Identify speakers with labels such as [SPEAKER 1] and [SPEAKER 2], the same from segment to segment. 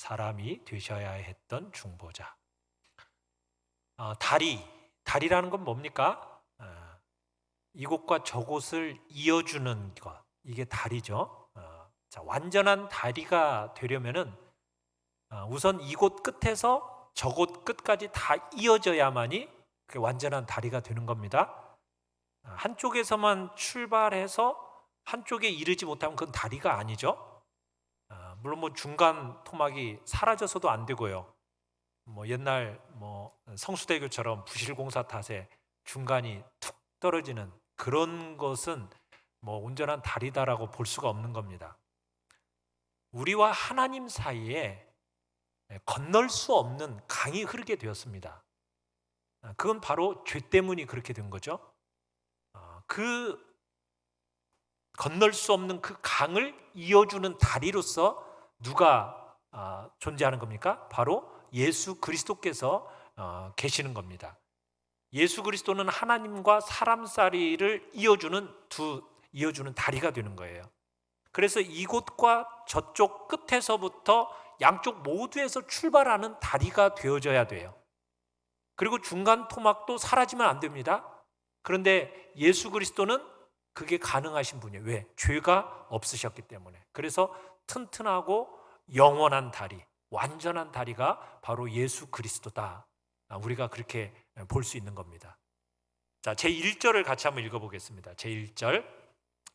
[SPEAKER 1] 사람이 되셔야 했던 중보자. 다리라는 건 뭡니까? 이곳과 저곳을 이어주는 것, 이게 다리죠. 자, 완전한 다리가 되려면은 우선 이곳 끝에서 저곳 끝까지 다 이어져야만이 그게 완전한 다리가 되는 겁니다. 한쪽에서만 출발해서 한쪽에 이르지 못하면 그건 다리가 아니죠. 물론 뭐 중간 토막이 사라져서도 안 되고요. 뭐 옛날 성수대교처럼 부실공사 탓에 중간이 툭 떨어지는 그런 것은 뭐 온전한 다리다라고 볼 수가 없는 겁니다. 우리와 하나님 사이에 건널 수 없는 강이 흐르게 되었습니다. 그건 바로 죄 때문이 그렇게 된 거죠. 그 건널 수 없는 그 강을 이어주는 다리로서 누가 존재하는 겁니까? 바로 예수 그리스도께서 계시는 겁니다. 예수 그리스도는 하나님과 사람 사이를 이어주는 다리가 되는 거예요. 그래서 이곳과 저쪽 끝에서부터 양쪽 모두에서 출발하는 다리가 되어져야 돼요. 그리고 중간 토막도 사라지면 안 됩니다. 그런데 예수 그리스도는 그게 가능하신 분이에요. 왜? 죄가 없으셨기 때문에. 그래서 튼튼하고 영원한 다리, 완전한 다리가 바로 예수 그리스도다. 우리가 그렇게 볼 수 있는 겁니다. 자, 제1절을 같이 한번 읽어보겠습니다. 제1절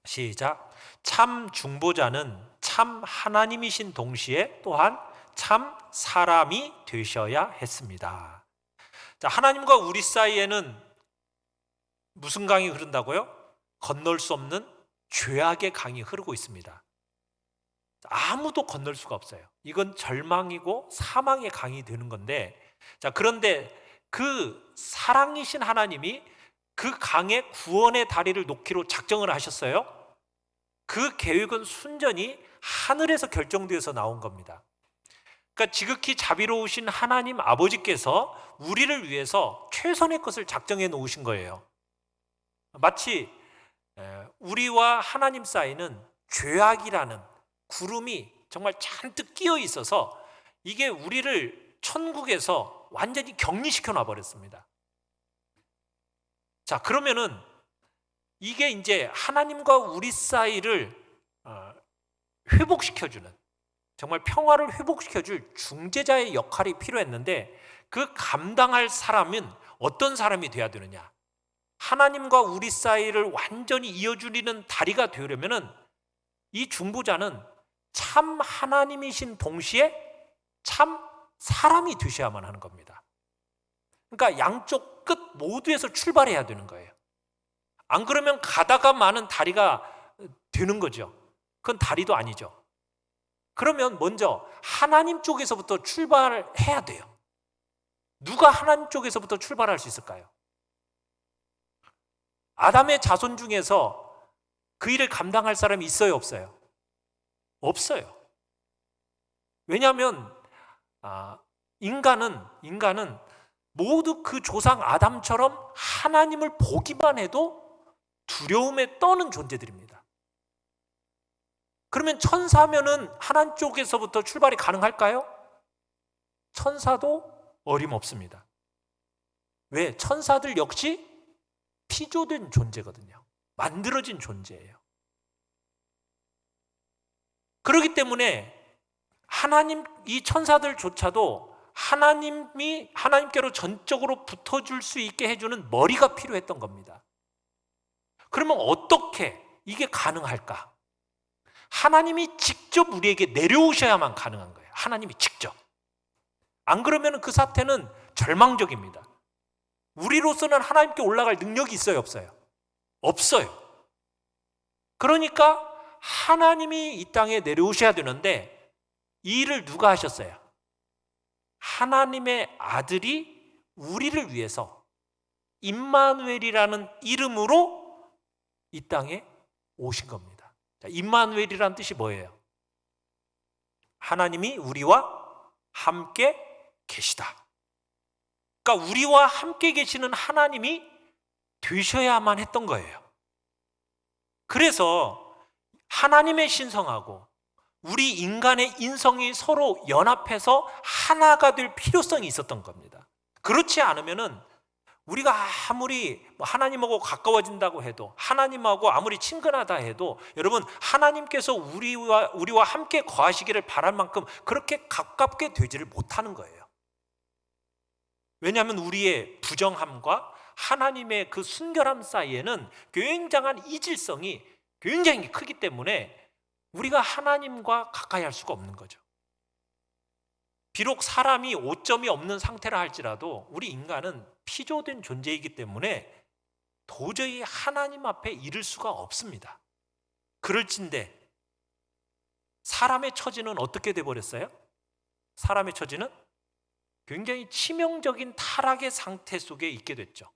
[SPEAKER 1] 시작. 참 중보자는 참 하나님이신 동시에 또한 참 사람이 되셔야 했습니다. 자, 하나님과 우리 사이에는 무슨 강이 흐른다고요? 건널 수 없는 죄악의 강이 흐르고 있습니다. 아무도 건널 수가 없어요. 이건 절망이고 사망의 강이 되는 건데, 자, 그런데 그 사랑이신 하나님이 그 강에 구원의 다리를 놓기로 작정을 하셨어요. 그 계획은 순전히 하늘에서 결정되어서 나온 겁니다. 그러니까 지극히 자비로우신 하나님 아버지께서 우리를 위해서 최선의 것을 작정해 놓으신 거예요. 마치 우리와 하나님 사이는 죄악이라는 구름이 정말 잔뜩 끼어 있어서 이게 우리를 천국에서 완전히 격리시켜 놔버렸습니다. 자, 그러면은 이게 이제 하나님과 우리 사이를 회복시켜주는, 정말 평화를 회복시켜줄 중재자의 역할이 필요했는데, 그 감당할 사람은 어떤 사람이 돼야 되느냐? 하나님과 우리 사이를 완전히 이어주리는 다리가 되려면은 이 중보자는 참 하나님이신 동시에 참 사람이 되셔야만 하는 겁니다. 그러니까 양쪽 끝 모두에서 출발해야 되는 거예요. 안 그러면 가다가 많은 다리가 되는 거죠. 그건 다리도 아니죠. 그러면 먼저 하나님 쪽에서부터 출발해야 돼요. 누가 하나님 쪽에서부터 출발할 수 있을까요? 아담의 자손 중에서 그 일을 감당할 사람이 있어요, 없어요? 없어요. 왜냐하면 인간은 모두 그 조상 아담처럼 하나님을 보기만 해도 두려움에 떠는 존재들입니다. 그러면 천사면은 하나님 쪽에서부터 출발이 가능할까요? 천사도 어림없습니다. 왜? 천사들 역시 피조된 존재거든요. 만들어진 존재예요. 그렇기 때문에 이 천사들조차도 하나님께로 전적으로 붙어줄 수 있게 해주는 머리가 필요했던 겁니다. 그러면 어떻게 이게 가능할까? 하나님이 직접 우리에게 내려오셔야만 가능한 거예요. 하나님이 직접. 안 그러면 그 사태는 절망적입니다. 우리로서는 하나님께 올라갈 능력이 있어요, 없어요? 없어요. 그러니까 하나님이 이 땅에 내려오셔야 되는데 이 일을 누가 하셨어요? 하나님의 아들이 우리를 위해서 임마누엘이라는 이름으로 이 땅에 오신 겁니다. 자, 임마누엘이라는 뜻이 뭐예요? 하나님이 우리와 함께 계시다. 그러니까 우리와 함께 계시는 하나님이 되셔야만 했던 거예요. 그래서 하나님의 신성하고 우리 인간의 인성이 서로 연합해서 하나가 될 필요성이 있었던 겁니다. 그렇지 않으면은 우리가 아무리 하나님하고 가까워진다고 해도, 하나님하고 아무리 친근하다 해도, 여러분, 하나님께서 우리와 함께 거하시기를 바랄 만큼 그렇게 가깝게 되지를 못하는 거예요. 왜냐하면 우리의 부정함과 하나님의 그 순결함 사이에는 굉장한 이질성이 굉장히 크기 때문에 우리가 하나님과 가까이 할 수가 없는 거죠. 비록 사람이 오점이 없는 상태라 할지라도 우리 인간은 피조된 존재이기 때문에 도저히 하나님 앞에 이를 수가 없습니다. 그럴진데 사람의 처지는 어떻게 돼버렸어요? 사람의 처지는 굉장히 치명적인 타락의 상태 속에 있게 됐죠.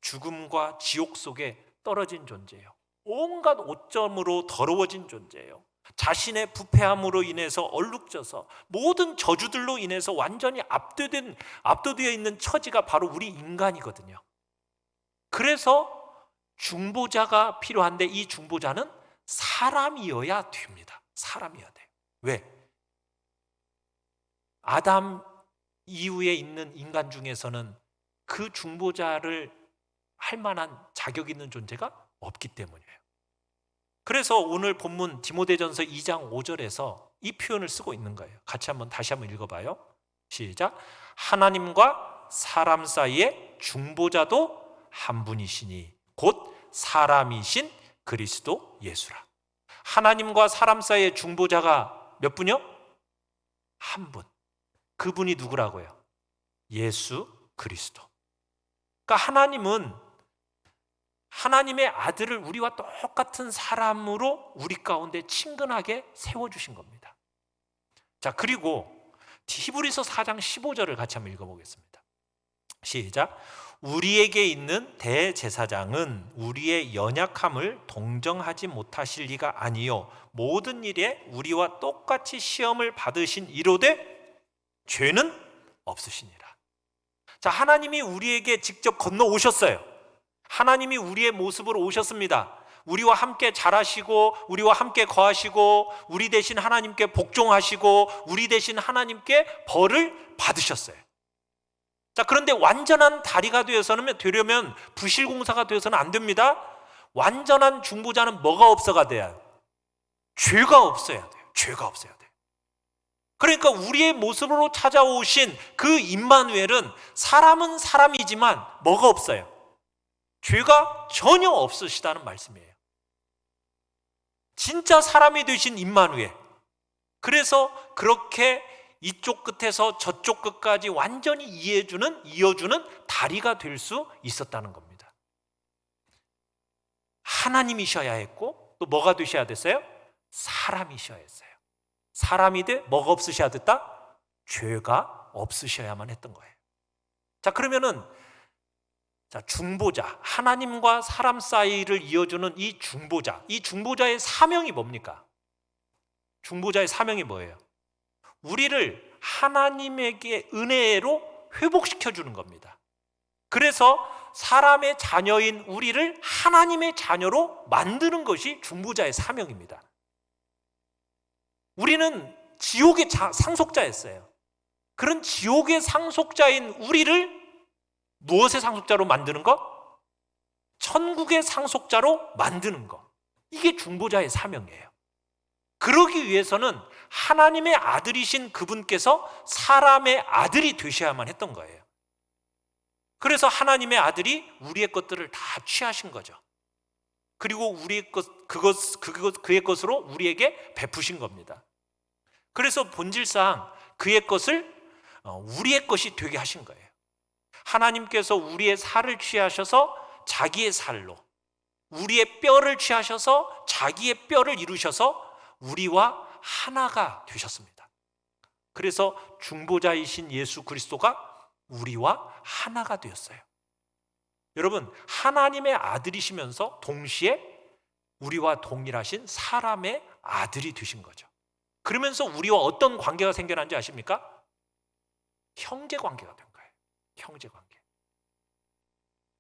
[SPEAKER 1] 죽음과 지옥 속에 떨어진 존재예요. 온갖 오점으로 더러워진 존재예요. 자신의 부패함으로 인해서 얼룩져서 모든 저주들로 인해서 완전히 압도되어 있는 처지가 바로 우리 인간이거든요. 그래서 중보자가 필요한데 이 중보자는 사람이어야 됩니다. 사람이어야 돼요. 왜? 아담 이후에 있는 인간 중에서는 그 중보자를 할 만한 자격 있는 존재가 없기 때문이에요. 그래서 오늘 본문 디모데전서 2장 5절에서 이 표현을 쓰고 있는 거예요. 다시 한번 읽어봐요. 시작. 하나님과 사람 사이의 중보자도 한 분이시니 곧 사람이신 그리스도 예수라. 하나님과 사람 사이의 중보자가 몇 분이요? 한 분. 그분이 누구라고요? 예수 그리스도. 그러니까 하나님은 하나님의 아들을 우리와 똑같은 사람으로 우리 가운데 친근하게 세워주신 겁니다. 자, 그리고 히브리서 4장 15절을 같이 한번 읽어보겠습니다. 시작. 우리에게 있는 대제사장은 우리의 연약함을 동정하지 못하실 리가 아니요 모든 일에 우리와 똑같이 시험을 받으신 이로되 죄는 없으시니라. 자, 하나님이 우리에게 직접 건너오셨어요. 하나님이 우리의 모습으로 오셨습니다. 우리와 함께 자라시고 우리와 함께 거하시고 우리 대신 하나님께 복종하시고 우리 대신 하나님께 벌을 받으셨어요. 자, 그런데 완전한 다리가 되려면 부실공사가 되어서는 안 됩니다. 완전한 중보자는 뭐가 없어가 돼요? 죄가 없어야 돼요. 죄가 없어야 돼요. 그러니까 우리의 모습으로 찾아오신 그 임마누엘은 사람은 사람이지만 뭐가 없어요? 죄가 전혀 없으시다는 말씀이에요. 진짜 사람이 되신 임마누엘. 그래서 그렇게 이쪽 끝에서 저쪽 끝까지 완전히 이어주는 다리가 될 수 있었다는 겁니다. 하나님이셔야 했고 또 뭐가 되셔야 됐어요? 사람이셔야 했어요. 사람이 돼 뭐가 없으셔야 됐다? 죄가 없으셔야만 했던 거예요. 자, 그러면은 중보자, 하나님과 사람 사이를 이어주는 이 중보자의 사명이 뭡니까? 중보자의 사명이 뭐예요? 우리를 하나님에게 은혜로 회복시켜 주는 겁니다. 그래서 사람의 자녀인 우리를 하나님의 자녀로 만드는 것이 중보자의 사명입니다. 우리는 지옥의 상속자였어요. 그런 지옥의 상속자인 우리를 무엇의 상속자로 만드는 것? 천국의 상속자로 만드는 것. 이게 중보자의 사명이에요. 그러기 위해서는 하나님의 아들이신 그분께서 사람의 아들이 되셔야만 했던 거예요. 그래서 하나님의 아들이 우리의 것들을 다 취하신 거죠. 그리고 그의 것으로 우리에게 베푸신 겁니다. 그래서 본질상 그의 것을 우리의 것이 되게 하신 거예요. 하나님께서 우리의 살을 취하셔서 자기의 살로, 우리의 뼈를 취하셔서 자기의 뼈를 이루셔서 우리와 하나가 되셨습니다. 그래서 중보자이신 예수 그리스도가 우리와 하나가 되었어요. 여러분, 하나님의 아들이시면서 동시에 우리와 동일하신 사람의 아들이 되신 거죠. 그러면서 우리와 어떤 관계가 생겨난지 아십니까? 형제 관계가 된 거예요. 형제 관계.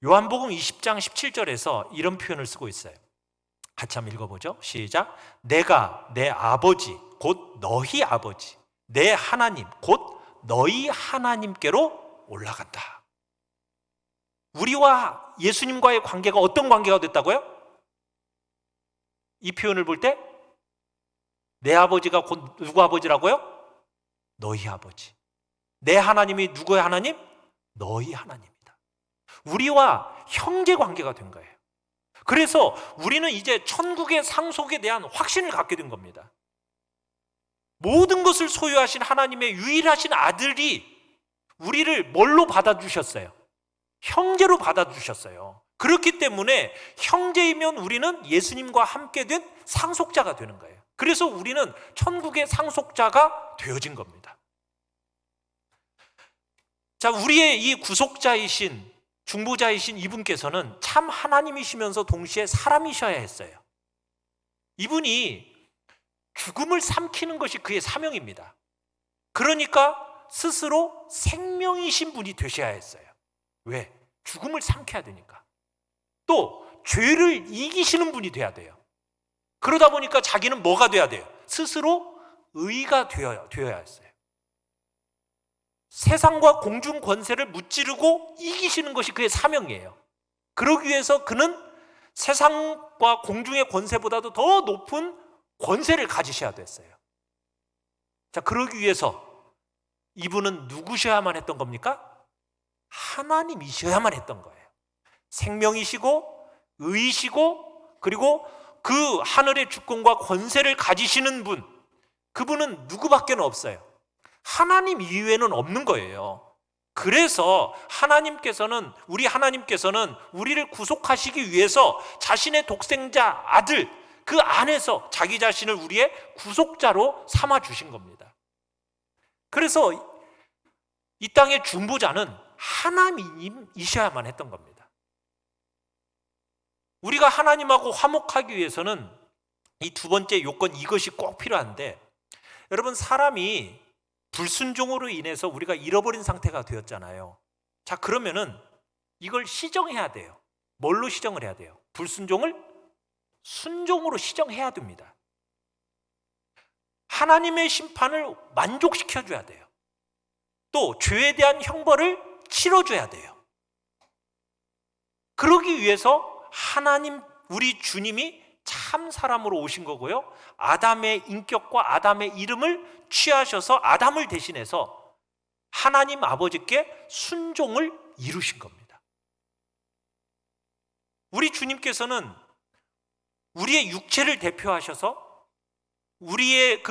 [SPEAKER 1] 요한복음 20장 17절에서 이런 표현을 쓰고 있어요. 같이 한번 읽어보죠. 시작. 내가 내 아버지 곧 너희 아버지 내 하나님 곧 너희 하나님께로 올라간다. 우리와 예수님과의 관계가 어떤 관계가 됐다고요? 이 표현을 볼 때 내 아버지가 곧 누구 아버지라고요? 너희 아버지. 내 하나님이 누구의 하나님? 너희 하나님이다. 우리와 형제 관계가 된 거예요. 그래서 우리는 이제 천국의 상속에 대한 확신을 갖게 된 겁니다. 모든 것을 소유하신 하나님의 유일하신 아들이 우리를 뭘로 받아주셨어요? 형제로 받아주셨어요. 그렇기 때문에 형제이면 우리는 예수님과 함께 된 상속자가 되는 거예요. 그래서 우리는 천국의 상속자가 되어진 겁니다. 자, 우리의 이 구속자이신 중보자이신 이분께서는 참 하나님이시면서 동시에 사람이셔야 했어요. 이분이 죽음을 삼키는 것이 그의 사명입니다. 그러니까 스스로 생명이신 분이 되셔야 했어요. 왜? 죽음을 삼켜야 되니까. 또 죄를 이기시는 분이 돼야 돼요. 그러다 보니까 자기는 뭐가 돼야 돼요? 스스로 의가 되어야 했어요. 세상과 공중 권세를 무찌르고 이기시는 것이 그의 사명이에요. 그러기 위해서 그는 세상과 공중의 권세보다도 더 높은 권세를 가지셔야 됐어요. 자, 그러기 위해서 이분은 누구셔야만 했던 겁니까? 하나님이셔야만 했던 거예요. 생명이시고 의이시고 그리고 그 하늘의 주권과 권세를 가지시는 분, 그분은 누구밖에 없어요. 하나님 이외에는 없는 거예요. 그래서 우리 하나님께서는 우리를 구속하시기 위해서 자신의 독생자 아들 그 안에서 자기 자신을 우리의 구속자로 삼아 주신 겁니다. 그래서 이 땅의 중보자는 하나님이셔야만 했던 겁니다. 우리가 하나님하고 화목하기 위해서는 이 두 번째 요건, 이것이 꼭 필요한데, 여러분, 사람이 불순종으로 인해서 우리가 잃어버린 상태가 되었잖아요. 자, 그러면은 이걸 시정해야 돼요. 뭘로 시정을 해야 돼요? 불순종을 순종으로 시정해야 됩니다. 하나님의 심판을 만족시켜줘야 돼요. 또 죄에 대한 형벌을 치러줘야 돼요. 그러기 위해서 우리 주님이 참 사람으로 오신 거고요. 아담의 인격과 아담의 이름을 취하셔서 아담을 대신해서 하나님 아버지께 순종을 이루신 겁니다. 우리 주님께서는 우리의 육체를 대표하셔서 우리의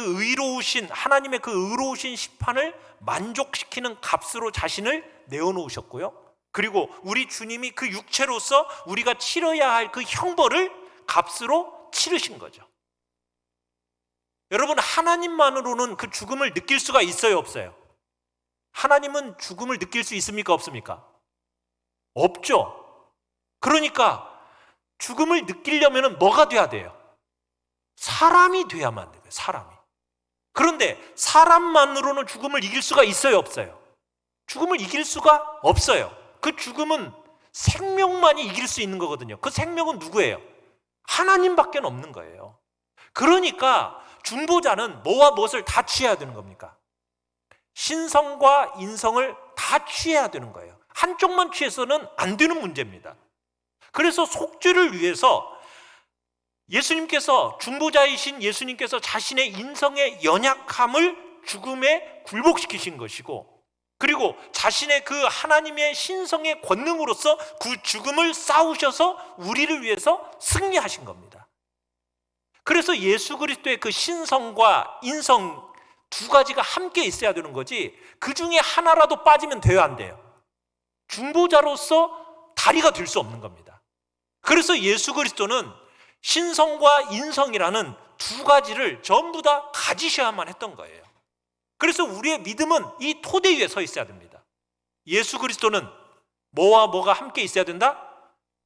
[SPEAKER 1] 하나님의 그 의로우신 심판을 만족시키는 값으로 자신을 내어놓으셨고요. 그리고 우리 주님이 그 육체로서 우리가 치러야 할 그 형벌을 값으로 치르신 거죠. 여러분, 하나님만으로는 그 죽음을 느낄 수가 있어요, 없어요? 하나님은 죽음을 느낄 수 있습니까, 없습니까? 없죠. 그러니까 죽음을 느끼려면 뭐가 돼야 돼요? 사람이 돼야만 돼요, 사람이. 그런데 사람만으로는 죽음을 이길 수가 있어요, 없어요? 죽음을 이길 수가 없어요. 그 죽음은 생명만이 이길 수 있는 거거든요. 그 생명은 누구예요? 하나님밖에 없는 거예요. 그러니까 중보자는 뭐와 무엇을 다 취해야 되는 겁니까? 신성과 인성을 다 취해야 되는 거예요. 한쪽만 취해서는 안 되는 문제입니다. 그래서 속죄를 위해서 중보자이신 예수님께서 자신의 인성의 연약함을 죽음에 굴복시키신 것이고, 그리고 자신의 그 하나님의 신성의 권능으로서 그 죽음을 싸우셔서 우리를 위해서 승리하신 겁니다. 그래서 예수 그리스도의 그 신성과 인성 두 가지가 함께 있어야 되는 거지, 그 중에 하나라도 빠지면 돼요, 안 돼요? 중보자로서 다리가 될 수 없는 겁니다. 그래서 예수 그리스도는 신성과 인성이라는 두 가지를 전부 다 가지셔야만 했던 거예요. 그래서 우리의 믿음은 이 토대 위에 서 있어야 됩니다. 예수 그리스도는 뭐와 뭐가 함께 있어야 된다?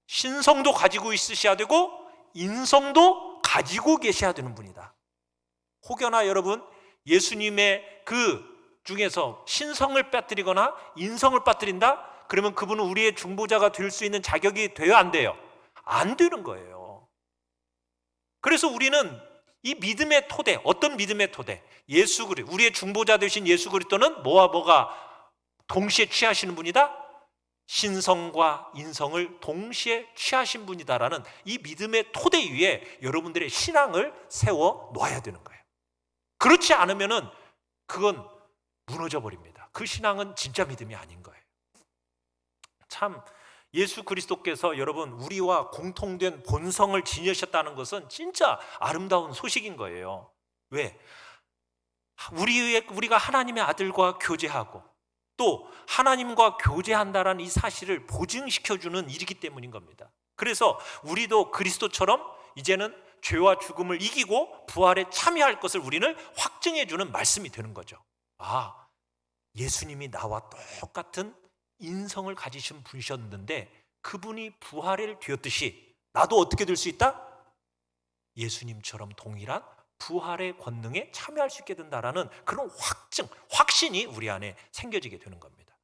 [SPEAKER 1] 신성도 가지고 있으셔야 되고 인성도 가지고 계셔야 되는 분이다. 혹여나 여러분, 예수님의 그 중에서 신성을 빠뜨리거나 인성을 빠뜨린다? 그러면 그분은 우리의 중보자가 될 수 있는 자격이 돼요, 안 돼요? 안 되는 거예요. 그래서 우리는 이 믿음의 토대, 어떤 믿음의 토대? 예수 그리스도, 우리의 중보자 되신 예수 그리스도는 뭐와 뭐가 동시에 취하시는 분이다? 신성과 인성을 동시에 취하신 분이다라는 이 믿음의 토대 위에 여러분들의 신앙을 세워 놓아야 되는 거예요. 그렇지 않으면은 그건 무너져 버립니다. 그 신앙은 진짜 믿음이 아닌 거예요. 참 예수 그리스도께서 여러분 우리와 공통된 본성을 지니셨다는 것은 진짜 아름다운 소식인 거예요. 왜? 우리가 하나님의 아들과 교제하고 또 하나님과 교제한다라는 이 사실을 보증시켜주는 일이기 때문인 겁니다. 그래서 우리도 그리스도처럼 이제는 죄와 죽음을 이기고 부활에 참여할 것을 우리는 확증해주는 말씀이 되는 거죠. 아, 예수님이 나와 똑같은 인성을 가지신 분이셨는데 그분이 부활을 되었듯이 나도 어떻게 될 수 있다? 예수님처럼 동일한 부활의 권능에 참여할 수 있게 된다라는 그런 확신이 우리 안에 생겨지게 되는 겁니다.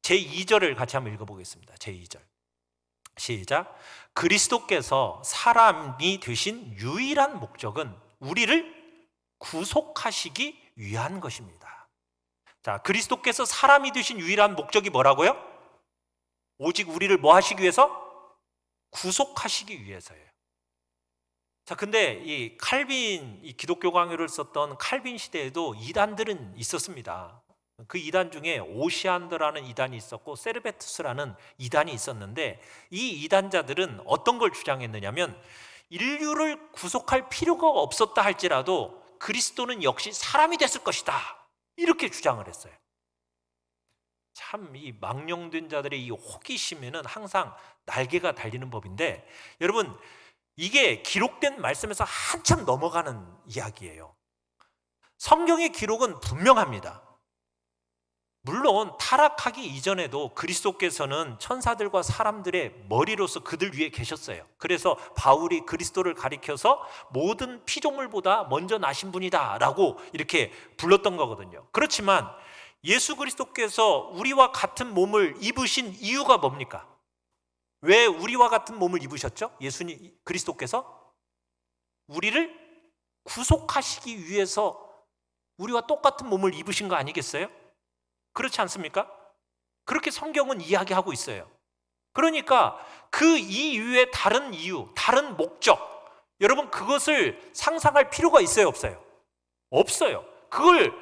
[SPEAKER 1] 제2절을 같이 한번 읽어보겠습니다. 제2절 시작. 그리스도께서 사람이 되신 유일한 목적은 우리를 구속하시기 위한 것입니다. 자, 그리스도께서 사람이 되신 유일한 목적이 뭐라고요? 오직 우리를 뭐 하시기 위해서? 구속하시기 위해서예요. 자, 근데 이 칼빈, 이 기독교 강요를 썼던 칼빈 시대에도 이단들은 있었습니다. 그 이단 중에 오시안드라는 이단이 있었고 세르베투스라는 이단이 있었는데 이 이단자들은 어떤 걸 주장했느냐면 인류를 구속할 필요가 없었다 할지라도 그리스도는 역시 사람이 됐을 것이다, 이렇게 주장을 했어요. 참 이 망령된 자들의 이 호기심에는 항상 날개가 달리는 법인데, 여러분 이게 기록된 말씀에서 한참 넘어가는 이야기예요. 성경의 기록은 분명합니다. 물론 타락하기 이전에도 그리스도께서는 천사들과 사람들의 머리로서 그들 위에 계셨어요. 그래서 바울이 그리스도를 가리켜서 모든 피조물보다 먼저 나신 분이다 라고 이렇게 불렀던 거거든요. 그렇지만 예수 그리스도께서 우리와 같은 몸을 입으신 이유가 뭡니까? 왜 우리와 같은 몸을 입으셨죠? 예수님 그리스도께서 우리를 구속하시기 위해서 우리와 똑같은 몸을 입으신 거 아니겠어요? 그렇지 않습니까? 그렇게 성경은 이야기하고 있어요. 그러니까 그 이유의 다른 이유, 다른 목적, 여러분 그것을 상상할 필요가 있어요, 없어요? 없어요. 그걸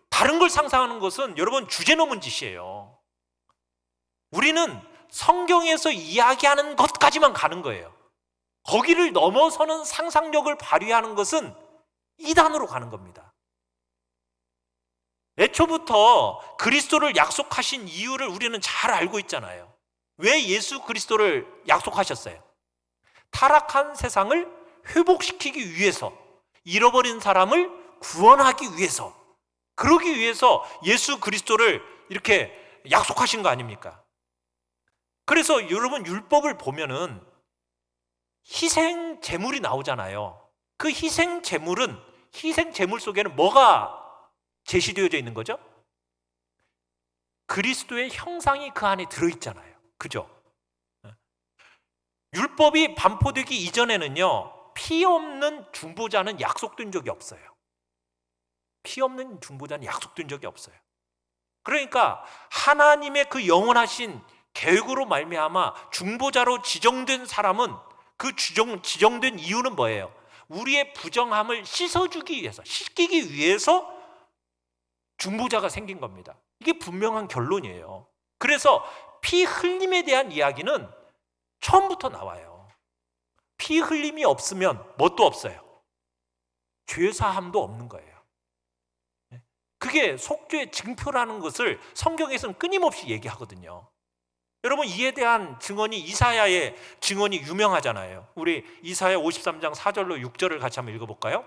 [SPEAKER 1] 다른 걸 상상하는 것은 여러분 주제넘은 짓이에요. 우리는 성경에서 이야기하는 것까지만 가는 거예요. 거기를 넘어서는 상상력을 발휘하는 것은 이단으로 가는 겁니다. 애초부터 그리스도를 약속하신 이유를 우리는 잘 알고 있잖아요. 왜 예수 그리스도를 약속하셨어요? 타락한 세상을 회복시키기 위해서, 잃어버린 사람을 구원하기 위해서, 그러기 위해서 예수 그리스도를 이렇게 약속하신 거 아닙니까? 그래서 여러분 율법을 보면은 희생 제물이 나오잖아요. 그 희생 제물은, 희생 제물 속에는 뭐가 제시되어져 있는 거죠? 그리스도의 형상이 그 안에 들어있잖아요. 그죠? 율법이 반포되기 이전에는요, 피 없는 중보자는 약속된 적이 없어요. 피 없는 중보자는 약속된 적이 없어요. 그러니까 하나님의 그 영원하신 계획으로 말미암아 중보자로 지정된 사람은 그 지정된 이유는 뭐예요? 우리의 부정함을 씻어주기 위해서, 씻기기 위해서 중보자가 생긴 겁니다. 이게 분명한 결론이에요. 그래서 피 흘림에 대한 이야기는 처음부터 나와요. 피 흘림이 없으면 뭣도 없어요. 죄사함도 없는 거예요. 그게 속죄의 증표라는 것을 성경에서는 끊임없이 얘기하거든요. 여러분 이에 대한 증언이, 이사야의 증언이 유명하잖아요. 우리 이사야 53장 4절로 6절을 같이 한번 읽어볼까요?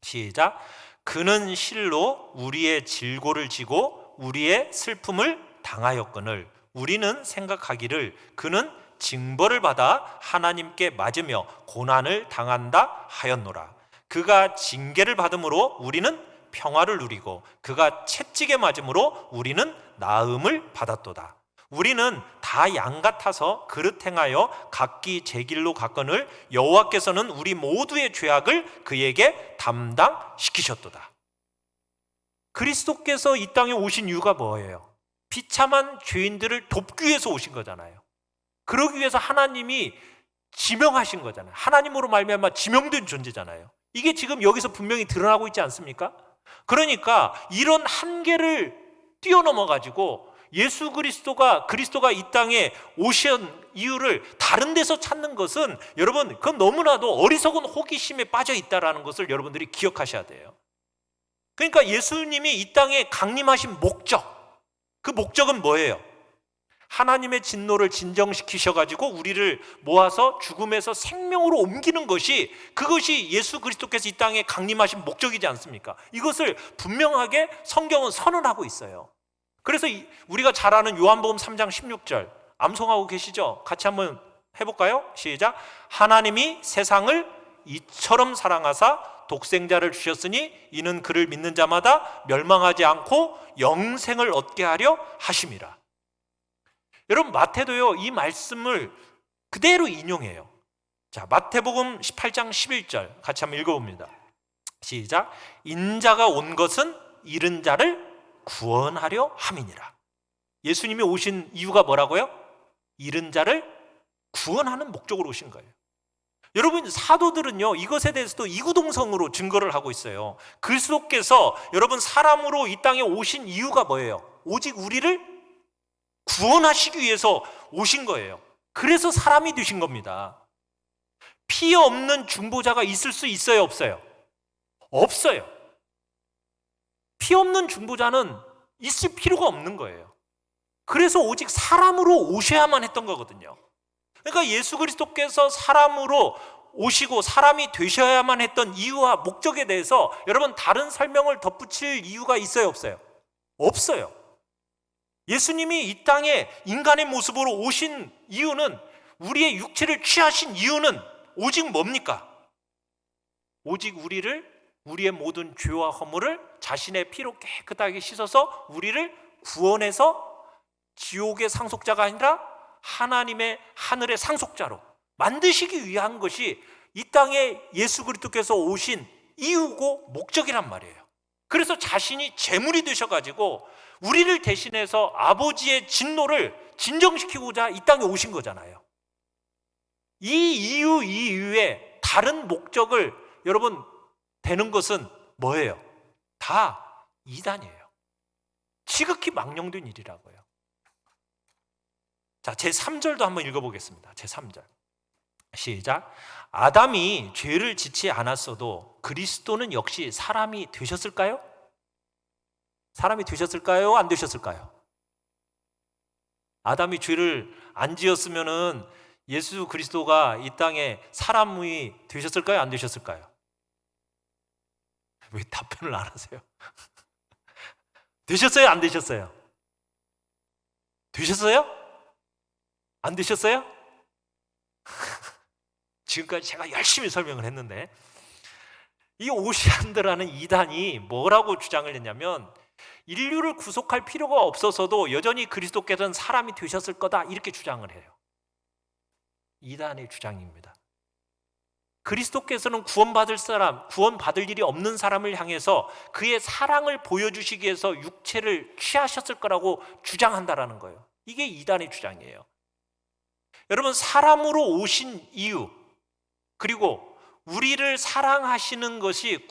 [SPEAKER 1] 시작. 그는 실로 우리의 질고를 지고 우리의 슬픔을 당하였거늘 우리는 생각하기를 그는 징벌을 받아 하나님께 맞으며 고난을 당한다 하였노라. 그가 징계를 받음으로 우리는 평화를 누리고 그가 채찍에 맞음으로 우리는 나음을 받았도다. 우리는 다 양 같아서 그릇 행하여 각기 제 길로 갔거늘 여호와께서는 우리 모두의 죄악을 그에게 담당시키셨도다. 그리스도께서 이 땅에 오신 이유가 뭐예요? 비참한 죄인들을 돕기 위해서 오신 거잖아요. 그러기 위해서 하나님이 지명하신 거잖아요. 하나님으로 말미암아 지명된 존재잖아요. 이게 지금 여기서 분명히 드러나고 있지 않습니까? 그러니까 이런 한계를 뛰어넘어 가지고 예수 그리스도가 이 땅에 오신 이유를 다른 데서 찾는 것은 여러분, 그건 너무나도 어리석은 호기심에 빠져 있다라는 것을 여러분들이 기억하셔야 돼요. 그러니까 예수님이 이 땅에 강림하신 목적, 그 목적은 뭐예요? 하나님의 진노를 진정시키셔가지고 우리를 모아서 죽음에서 생명으로 옮기는 것이, 그것이 예수 그리스도께서 이 땅에 강림하신 목적이지 않습니까? 이것을 분명하게 성경은 선언하고 있어요. 그래서 우리가 잘 아는 요한복음 3장 16절 암송하고 계시죠? 같이 한번 해볼까요? 시작. 하나님이 세상을 이처럼 사랑하사 독생자를 주셨으니 이는 그를 믿는 자마다 멸망하지 않고 영생을 얻게 하려 하심이라. 여러분, 마태도요 이 말씀을 그대로 인용해요. 자, 마태복음 18장 11절 같이 한번 읽어봅니다. 시작. 인자가 온 것은 잃은 자를 구원하려 함이니라. 예수님이 오신 이유가 뭐라고요? 잃은 자를 구원하는 목적으로 오신 거예요. 여러분, 사도들은요 이것에 대해서도 이구동성으로 증거를 하고 있어요. 그리스도께서 여러분 사람으로 이 땅에 오신 이유가 뭐예요? 오직 우리를 구원하시기 위해서 오신 거예요. 그래서 사람이 되신 겁니다. 피 없는 중보자가 있을 수 있어요, 없어요? 없어요. 피 없는 중보자는 있을 필요가 없는 거예요. 그래서 오직 사람으로 오셔야만 했던 거거든요. 그러니까 예수 그리스도께서 사람으로 오시고 사람이 되셔야만 했던 이유와 목적에 대해서 여러분 다른 설명을 덧붙일 이유가 있어요, 없어요? 없어요. 예수님이 이 땅에 인간의 모습으로 오신 이유는, 우리의 육체를 취하신 이유는 오직 뭡니까? 오직 우리의 모든 죄와 허물을 자신의 피로 깨끗하게 씻어서 우리를 구원해서 지옥의 상속자가 아니라 하나님의 하늘의 상속자로 만드시기 위한 것이 이 땅에 예수 그리스도께서 오신 이유고 목적이란 말이에요. 그래서 자신이 제물이 되셔가지고 우리를 대신해서 아버지의 진노를 진정시키고자 이 땅에 오신 거잖아요. 이 이유에 다른 목적을 여러분 되는 것은 뭐예요? 다 이단이에요. 지극히 망령된 일이라고요. 자, 제3절도 한번 읽어보겠습니다. 제3절 시작. 아담이 죄를 짓지 않았어도 그리스도는 역시 사람이 되셨을까요? 사람이 되셨을까요? 안 되셨을까요? 아담이 죄를 안 지었으면은 예수 그리스도가 이 땅에 사람이 되셨을까요? 안 되셨을까요? 왜 답변을 안 하세요? 되셨어요? 안 되셨어요? 되셨어요? 안 되셨어요? 지금까지 제가 열심히 설명을 했는데, 이 오시안드라는 이단이 뭐라고 주장을 했냐면, 인류를 구속할 필요가 없어서도 여전히 그리스도께서는 사람이 되셨을 거다, 이렇게 주장을 해요. 이단의 주장입니다. 그리스도께서는 구원받을 일이 없는 사람을 향해서 그의 사랑을 보여주시기 위해서 육체를 취하셨을 거라고 주장한다라는 거예요. 이게 이단의 주장이에요. 여러분, 사람으로 오신 이유, 그리고 우리를 사랑하시는 것이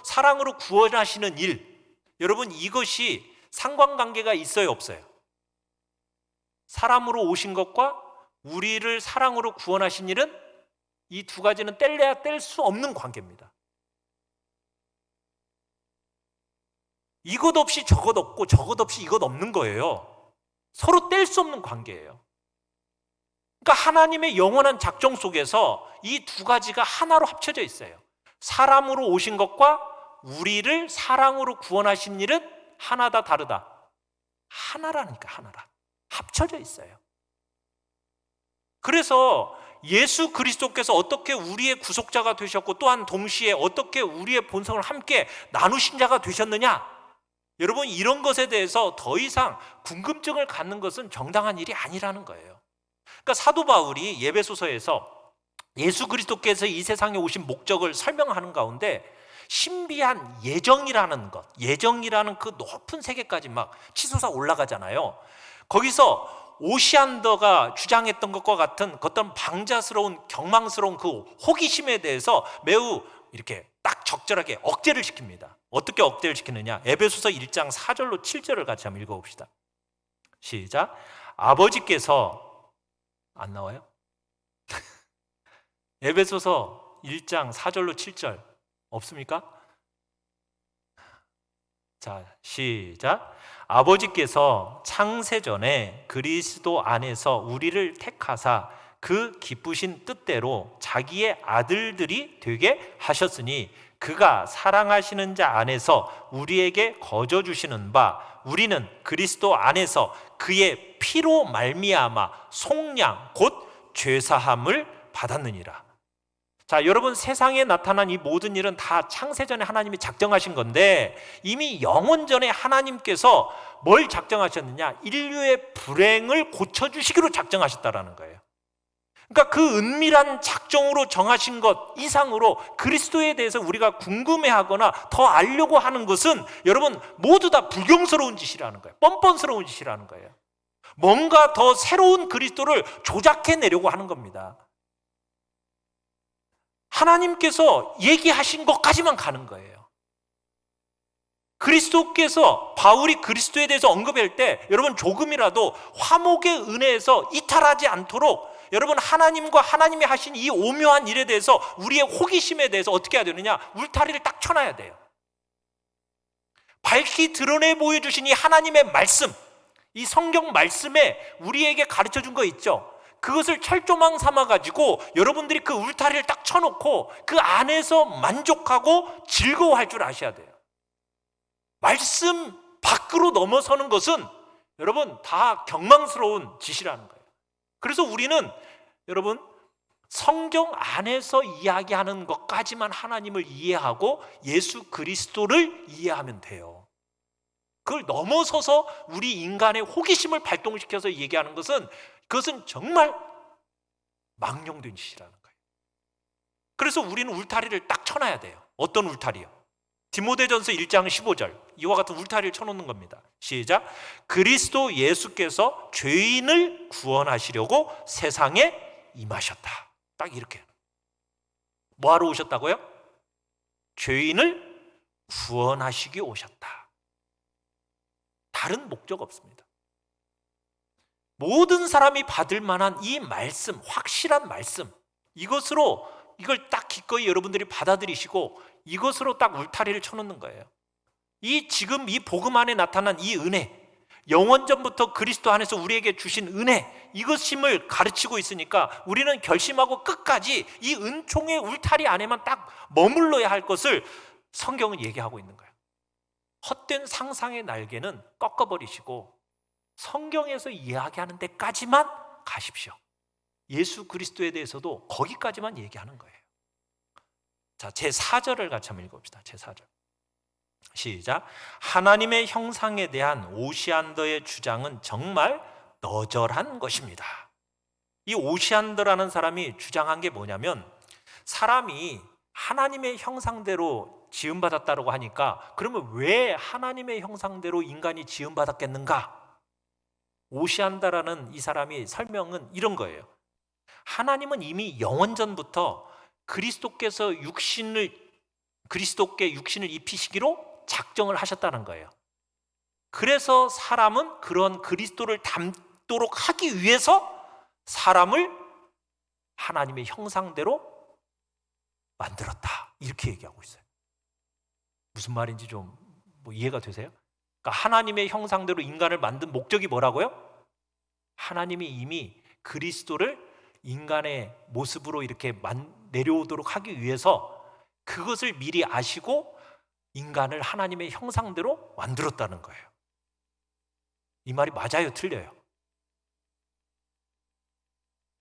[SPEAKER 1] 사랑으로 구원하시는 일, 여러분 이것이 상관관계가 있어요, 없어요? 사람으로 오신 것과 우리를 사랑으로 구원하신 일은, 이 두 가지는 뗄래야 뗄 수 없는 관계입니다. 이것 없이 저것 없고 저것 없이 이것 없는 거예요. 서로 뗄 수 없는 관계예요. 그러니까 하나님의 영원한 작정 속에서 이 두 가지가 하나로 합쳐져 있어요. 사람으로 오신 것과 우리를 사랑으로 구원하신 일은 하나다 다르다? 하나라니까, 하나라. 합쳐져 있어요. 그래서 예수 그리스도께서 어떻게 우리의 구속자가 되셨고, 또한 동시에 어떻게 우리의 본성을 함께 나누신 자가 되셨느냐? 여러분, 이런 것에 대해서 더 이상 궁금증을 갖는 것은 정당한 일이 아니라는 거예요. 그러니까 사도 바울이 예배소서에서 예수 그리스도께서 이 세상에 오신 목적을 설명하는 가운데 신비한 예정이라는 것, 예정이라는 그 높은 세계까지 막 치솟아 올라가잖아요. 거기서 오시안더가 주장했던 것과 같은 어떤 방자스러운 경망스러운 그 호기심에 대해서 매우 이렇게 딱 적절하게 억제를 시킵니다. 어떻게 억제를 시키느냐? 에베소서 1장 4절로 7절을 같이 한번 읽어봅시다. 시작. 아버지께서, 안 나와요? 에베소서 1장 4절로 7절 없습니까? 자, 시작. 아버지께서 창세전에 그리스도 안에서 우리를 택하사 그 기쁘신 뜻대로 자기의 아들들이 되게 하셨으니 그가 사랑하시는 자 안에서 우리에게 거저 주시는 바 우리는 그리스도 안에서 그의 피로 말미암아 속량 곧 죄사함을 받았느니라. 자, 여러분, 세상에 나타난 이 모든 일은 다 창세전에 하나님이 작정하신 건데 이미 영원전에 하나님께서 뭘 작정하셨느냐? 인류의 불행을 고쳐주시기로 작정하셨다라는 거예요. 그러니까 그 은밀한 작정으로 정하신 것 이상으로 그리스도에 대해서 우리가 궁금해하거나 더 알려고 하는 것은 여러분 모두 다 불경스러운 짓이라는 거예요. 뻔뻔스러운 짓이라는 거예요. 뭔가 더 새로운 그리스도를 조작해내려고 하는 겁니다. 하나님께서 얘기하신 것까지만 가는 거예요. 그리스도께서, 바울이 그리스도에 대해서 언급할 때 여러분 조금이라도 화목의 은혜에서 이탈하지 않도록 여러분 하나님과 하나님이 하신 이 오묘한 일에 대해서 우리의 호기심에 대해서 어떻게 해야 되느냐? 울타리를 딱 쳐놔야 돼요. 밝히 드러내 보여주신 이 하나님의 말씀, 이 성경 말씀에 우리에게 가르쳐 준 거 있죠? 그것을 철조망 삼아가지고 여러분들이 그 울타리를 딱 쳐놓고 그 안에서 만족하고 즐거워할 줄 아셔야 돼요. 말씀 밖으로 넘어서는 것은 여러분 다 경망스러운 짓이라는 거예요. 그래서 우리는 여러분 성경 안에서 이야기하는 것까지만 하나님을 이해하고 예수 그리스도를 이해하면 돼요. 그걸 넘어서서 우리 인간의 호기심을 발동시켜서 얘기하는 것은 그것은 정말 망령된 짓이라는 거예요. 그래서 우리는 울타리를 딱 쳐놔야 돼요. 어떤 울타리요? 디모데전서 1장 15절 이와 같은 울타리를 쳐놓는 겁니다. 시작. 그리스도 예수께서 죄인을 구원하시려고 세상에 임하셨다. 딱 이렇게. 뭐하러 오셨다고요? 죄인을 구원하시기 오셨다. 다른 목적 없습니다. 모든 사람이 받을 만한 이 말씀, 확실한 말씀, 이걸 딱 기꺼이 여러분들이 받아들이시고 이것으로 딱 울타리를 쳐놓는 거예요. 지금 이 복음 안에 나타난 이 은혜, 영원전부터 그리스도 안에서 우리에게 주신 은혜, 이것임을 가르치고 있으니까 우리는 결심하고 끝까지 이 은총의 울타리 안에만 딱 머물러야 할 것을 성경은 얘기하고 있는 거예요. 헛된 상상의 날개는 꺾어버리시고 성경에서 이야기하는 데까지만 가십시오. 예수 그리스도에 대해서도 거기까지만 얘기하는 거예요. 자, 제4절을 같이 한번 읽어봅시다. 제4절. 시작. 하나님의 형상에 대한 오시안더의 주장은 정말 너절한 것입니다. 이 오시안더라는 사람이 주장한 게 뭐냐면 사람이 하나님의 형상대로 지음받았다고 하니까 그러면 왜 하나님의 형상대로 인간이 지음받았겠는가? 오시안더라는 이 사람이 설명은 이런 거예요. 하나님은 이미 영원전부터 그리스도께 육신을 입히시기로 작정을 하셨다는 거예요. 그래서 사람은 그런 그리스도를 닮도록 하기 위해서 사람을 하나님의 형상대로 만들었다. 이렇게 얘기하고 있어요. 무슨 말인지 좀 이해가 되세요? 그러니까 하나님의 형상대로 인간을 만든 목적이 뭐라고요? 하나님이 이미 그리스도를 인간의 모습으로 이렇게 내려오도록 하기 위해서 그것을 미리 아시고 인간을 하나님의 형상대로 만들었다는 거예요. 이 말이 맞아요? 틀려요?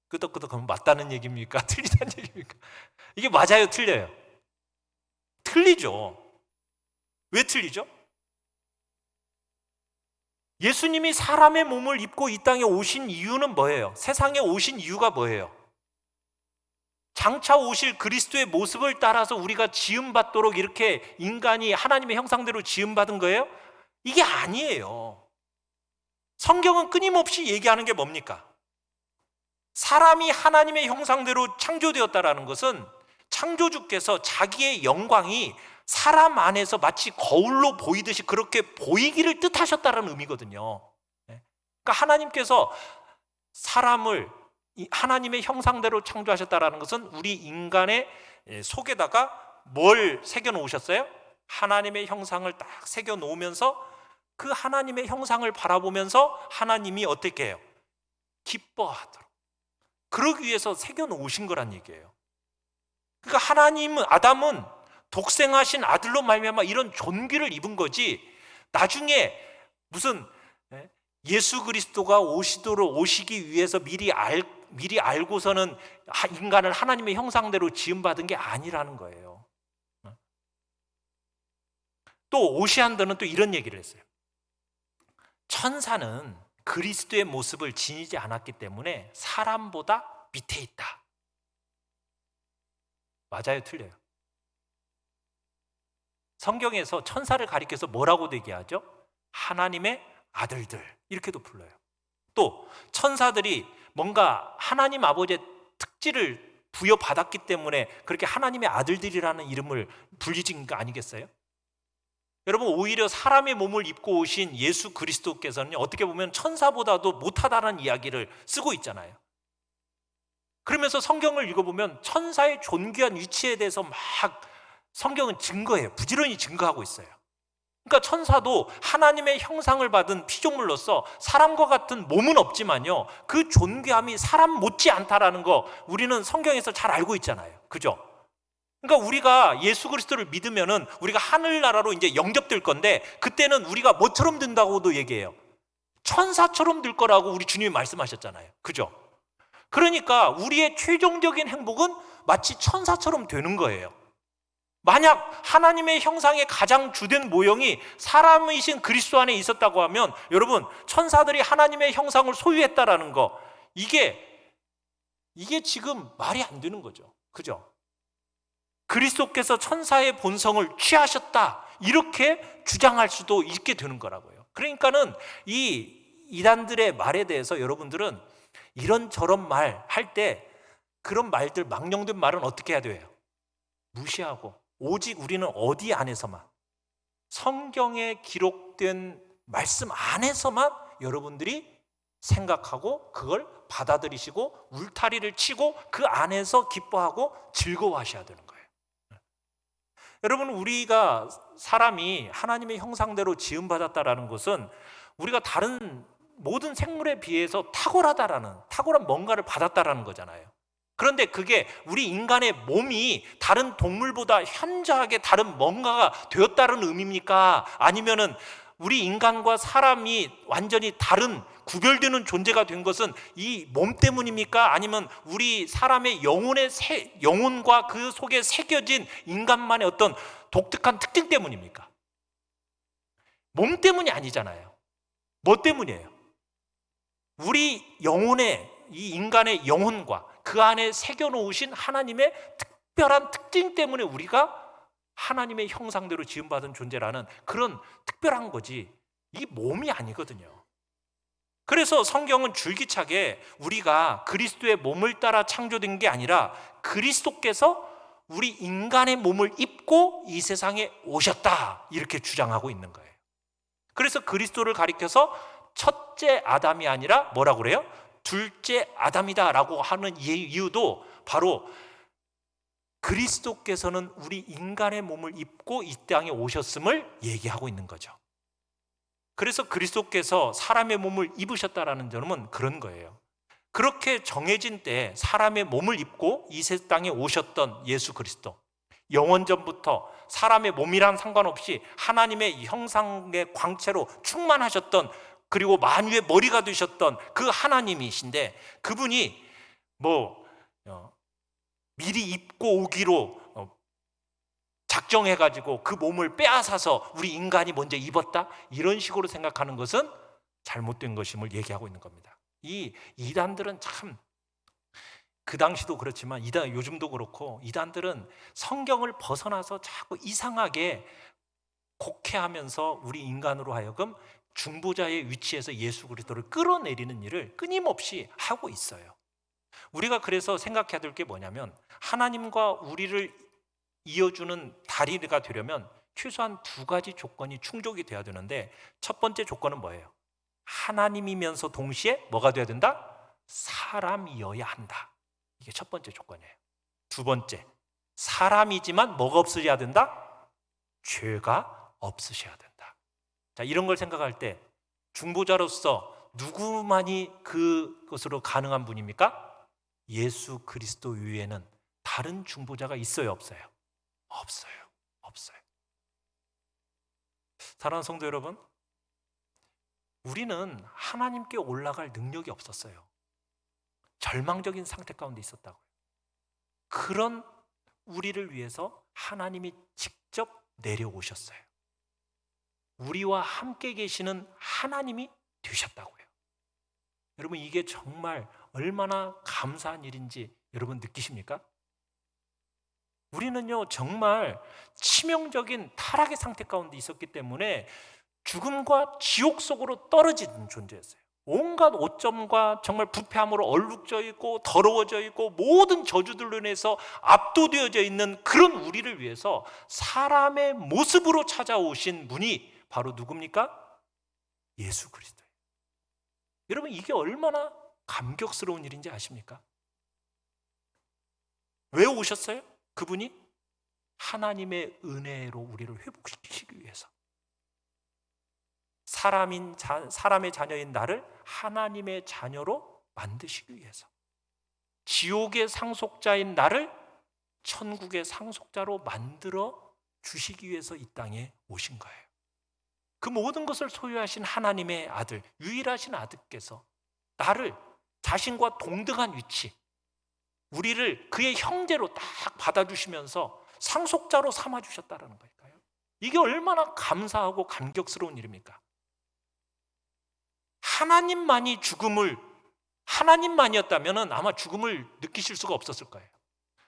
[SPEAKER 1] 끄덕끄덕하면 맞다는 얘기입니까? 틀리다는 얘기입니까? 이게 맞아요? 틀려요? 틀리죠. 왜 틀리죠? 예수님이 사람의 몸을 입고 이 땅에 오신 이유는 뭐예요? 세상에 오신 이유가 뭐예요? 장차 오실 그리스도의 모습을 따라서 우리가 지음받도록 이렇게 인간이 하나님의 형상대로 지음받은 거예요? 이게 아니에요. 성경은 끊임없이 얘기하는 게 뭡니까? 사람이 하나님의 형상대로 창조되었다라는 것은 창조주께서 자기의 영광이 사람 안에서 마치 거울로 보이듯이 그렇게 보이기를 뜻하셨다는 의미거든요. 그러니까 하나님께서 사람을 하나님의 형상대로 창조하셨다는 것은 우리 인간의 속에다가 뭘 새겨 놓으셨어요? 하나님의 형상을 딱 새겨 놓으면서 그 하나님의 형상을 바라보면서 하나님이 어떻게 해요? 기뻐하도록. 그러기 위해서 새겨 놓으신 거란 얘기예요. 그러니까 하나님은, 아담은 독생하신 아들로 말미암아 이런 존귀를 입은 거지, 나중에 무슨 예수 그리스도가 오시기 위해서 미리 알고서는 인간을 하나님의 형상대로 지음받은 게 아니라는 거예요. 또 오시안더는 또 이런 얘기를 했어요. 천사는 그리스도의 모습을 지니지 않았기 때문에 사람보다 밑에 있다. 맞아요, 틀려요? 성경에서 천사를 가리켜서 뭐라고 얘기하죠? 하나님의 아들들, 이렇게도 불러요. 또 천사들이 뭔가 하나님 아버지의 특질을 부여받았기 때문에 그렇게 하나님의 아들들이라는 이름을 불리진 거 아니겠어요? 여러분, 오히려 사람의 몸을 입고 오신 예수 그리스도께서는 어떻게 보면 천사보다도 못하다는 이야기를 쓰고 있잖아요. 그러면서 성경을 읽어보면 천사의 존귀한 위치에 대해서 막 성경은 증거해요. 부지런히 증거하고 있어요. 그러니까 천사도 하나님의 형상을 받은 피조물로서 사람과 같은 몸은 없지만요, 그 존귀함이 사람 못지 않다라는 거 우리는 성경에서 잘 알고 있잖아요. 그죠? 그러니까 우리가 예수 그리스도를 믿으면은 우리가 하늘나라로 이제 영접될 건데, 그때는 우리가 뭐처럼 된다고도 얘기해요? 천사처럼 될 거라고 우리 주님이 말씀하셨잖아요. 그죠? 그러니까 우리의 최종적인 행복은 마치 천사처럼 되는 거예요. 만약 하나님의 형상의 가장 주된 모형이 사람이신 그리스도 안에 있었다고 하면, 여러분, 천사들이 하나님의 형상을 소유했다라는 거, 이게 지금 말이 안 되는 거죠. 그죠? 그리스도께서 천사의 본성을 취하셨다, 이렇게 주장할 수도 있게 되는 거라고요. 그러니까는 이 이단들의 말에 대해서 여러분들은 이런저런 말 할 때 그런 말들, 망령된 말은 어떻게 해야 돼요? 무시하고 오직 우리는 어디 안에서만, 성경에 기록된 말씀 안에서만 여러분들이 생각하고 그걸 받아들이시고 울타리를 치고 그 안에서 기뻐하고 즐거워하셔야 되는 거예요. 여러분, 우리가 사람이 하나님의 형상대로 지음받았다라는 것은 우리가 다른 모든 생물에 비해서 탁월한 뭔가를 받았다라는 거잖아요. 그런데 그게 우리 인간의 몸이 다른 동물보다 현저하게 다른 뭔가가 되었다는 의미입니까? 아니면은 우리 인간과 사람이 완전히 다른 구별되는 존재가 된 것은 이 몸 때문입니까? 아니면 우리 사람의 영혼과 그 속에 새겨진 인간만의 어떤 독특한 특징 때문입니까? 몸 때문이 아니잖아요. 뭐 때문이에요? 우리 영혼의, 이 인간의 영혼과 그 안에 새겨놓으신 하나님의 특별한 특징 때문에 우리가 하나님의 형상대로 지음받은 존재라는 그런 특별한 거지, 이 몸이 아니거든요. 그래서 성경은 줄기차게 우리가 그리스도의 몸을 따라 창조된 게 아니라 그리스도께서 우리 인간의 몸을 입고 이 세상에 오셨다, 이렇게 주장하고 있는 거예요. 그래서 그리스도를 가리켜서 첫째 아담이 아니라 뭐라고 그래요? 둘째 아담이다 라고 하는 이유도 바로 그리스도께서는 우리 인간의 몸을 입고 이 땅에 오셨음을 얘기하고 있는 거죠. 그래서 그리스도께서 사람의 몸을 입으셨다라는 점은 그런 거예요. 그렇게 정해진 때 사람의 몸을 입고 이 세상에 오셨던 예수 그리스도, 영원전부터 사람의 몸이란 상관없이 하나님의 형상의 광채로 충만하셨던, 그리고 만유의 머리가 되셨던 그 하나님이신데, 그분이 미리 입고 오기로 작정해가지고 그 몸을 빼앗아서 우리 인간이 먼저 입었다, 이런 식으로 생각하는 것은 잘못된 것임을 얘기하고 있는 겁니다. 이 이단들은 참, 그 당시도 그렇지만 요즘도 그렇고, 이단들은 성경을 벗어나서 자꾸 이상하게 곡해하면서 우리 인간으로 하여금 중보자의 위치에서 예수 그리스도를 끌어내리는 일을 끊임없이 하고 있어요. 우리가 그래서 생각해야 될 게 뭐냐면, 하나님과 우리를 이어주는 다리가 되려면 최소한 두 가지 조건이 충족이 돼야 되는데, 첫 번째 조건은 뭐예요? 하나님이면서 동시에 뭐가 돼야 된다? 사람이어야 한다. 이게 첫 번째 조건이에요. 두 번째, 사람이지만 뭐가 없으셔야 된다? 죄가 없으셔야 된다. 자, 이런 걸 생각할 때 중보자로서 누구만이 그것으로 가능한 분입니까? 예수 그리스도 외에는 다른 중보자가 있어요, 없어요? 없어요. 없어요. 사랑하는 성도 여러분, 우리는 하나님께 올라갈 능력이 없었어요. 절망적인 상태 가운데 있었다고요. 그런 우리를 위해서 하나님이 직접 내려오셨어요. 우리와 함께 계시는 하나님이 되셨다고요. 여러분, 이게 정말 얼마나 감사한 일인지 여러분 느끼십니까? 우리는요, 정말 치명적인 타락의 상태 가운데 있었기 때문에 죽음과 지옥 속으로 떨어진 존재였어요. 온갖 오점과 정말 부패함으로 얼룩져 있고 더러워져 있고 모든 저주들로 인해서 압도되어져 있는 그런 우리를 위해서 사람의 모습으로 찾아오신 분이 바로 누굽니까? 예수 그리스도예요. 여러분, 이게 얼마나 감격스러운 일인지 아십니까? 왜 오셨어요? 그분이 하나님의 은혜로 우리를 회복시키기 위해서, 사람의 자녀인 나를 하나님의 자녀로 만드시기 위해서, 지옥의 상속자인 나를 천국의 상속자로 만들어 주시기 위해서 이 땅에 오신 거예요. 그 모든 것을 소유하신 하나님의 아들, 유일하신 아들께서 나를 자신과 동등한 위치, 우리를 그의 형제로 딱 받아주시면서 상속자로 삼아주셨다는 걸까요? 이게 얼마나 감사하고 감격스러운 일입니까? 하나님만이었다면 아마 죽음을 느끼실 수가 없었을 거예요.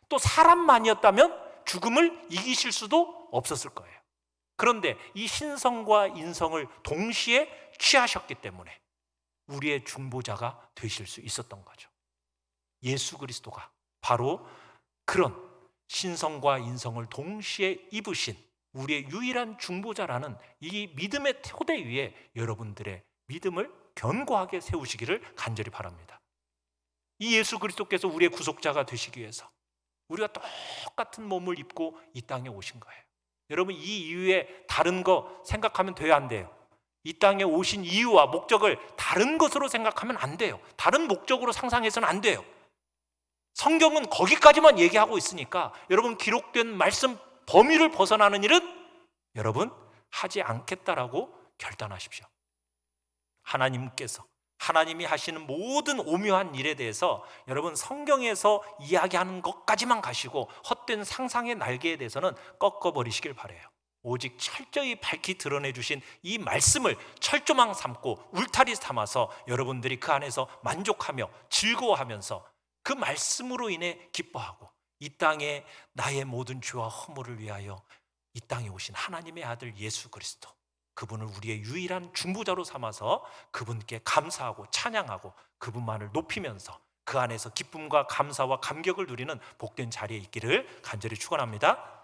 [SPEAKER 1] 또 사람만이었다면 죽음을 이기실 수도 없었을 거예요. 그런데 이 신성과 인성을 동시에 취하셨기 때문에 우리의 중보자가 되실 수 있었던 거죠. 예수 그리스도가 바로 그런 신성과 인성을 동시에 입으신 우리의 유일한 중보자라는 이 믿음의 토대 위에 여러분들의 믿음을 견고하게 세우시기를 간절히 바랍니다. 이 예수 그리스도께서 우리의 구속자가 되시기 위해서 우리가 똑같은 몸을 입고 이 땅에 오신 거예요. 여러분, 이 이후에 다른 거 생각하면 돼요, 안 돼요? 이 땅에 오신 이유와 목적을 다른 것으로 생각하면 안 돼요. 다른 목적으로 상상해서는 안 돼요. 성경은 거기까지만 얘기하고 있으니까 여러분, 기록된 말씀 범위를 벗어나는 일은 여러분 하지 않겠다라고 결단하십시오. 하나님이 하시는 모든 오묘한 일에 대해서 여러분 성경에서 이야기하는 것까지만 가시고 헛된 상상의 날개에 대해서는 꺾어버리시길 바라요. 오직 철저히 밝히 드러내 주신 이 말씀을 철조망 삼고 울타리 삼아서 여러분들이 그 안에서 만족하며 즐거워하면서 그 말씀으로 인해 기뻐하고 이 땅에 나의 모든 죄와 허물을 위하여 이 땅에 오신 하나님의 아들 예수 그리스도, 그분을 우리의 유일한 중보자로 삼아서 그분께 감사하고 찬양하고 그분만을 높이면서 그 안에서 기쁨과 감사와 감격을 누리는 복된 자리에 있기를 간절히 축원합니다.